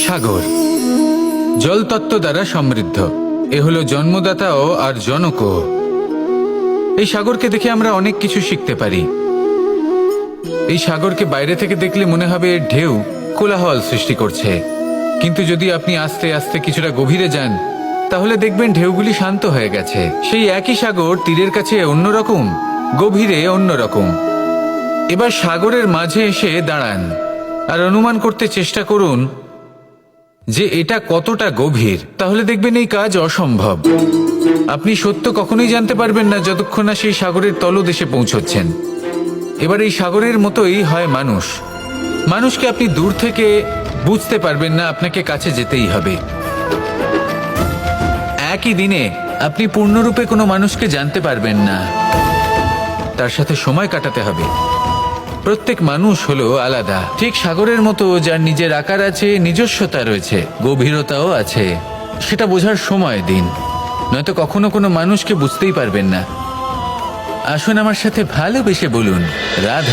সাগর জল তত্ত্ব দ্বারা সমৃদ্ধ। এ হলো জন্মদাতাও আর জনকও। এই সাগরকে দেখে আমরা অনেক কিছু শিখতে পারি। এই সাগরকে বাইরে থেকে দেখলে মনে হবে এর ঢেউ কোলাহল সৃষ্টি করছে, কিন্তু যদি আপনি আস্তে আস্তে কিছুটা গভীরে যান তাহলে দেখবেন ঢেউগুলি শান্ত হয়ে গেছে। সেই একই সাগর তীরের কাছে অন্যরকম, গভীরে অন্যরকম। এবার সাগরের মাঝে এসে দাঁড়ান আর অনুমান করতে চেষ্টা করুন যে এটা কতটা গভীর। তাহলে দেখবেন এই কাজ অসম্ভব। আপনি সত্য কখনোই জানতে পারবেন না যতক্ষণ না সেই সাগরের তলদেশে পৌঁছচ্ছেন। এবার এই সাগরের মতোই হয় মানুষ। মানুষকে আপনি দূর থেকে বুঝতে পারবেন না, আপনাকে কাছে যেতেই হবে। একই দিনে আপনি পূর্ণরূপে কোনো মানুষকে জানতে পারবেন না, তার সাথে সময় কাটাতে হবে। প্রত্যেক মানুষ হলো আলাদা, ঠিক সাগরের মতো, যার নিজের আকার আছে, নিজস্বতা রয়েছে, গভীরতাও আছে। সেটা বোঝার সময় দিন, নয়তো কখনো কোনো মানুষকে বুঝতেই পারবেন না। আসুন আমার সাথে ভালোবেসে বলুন রাধা।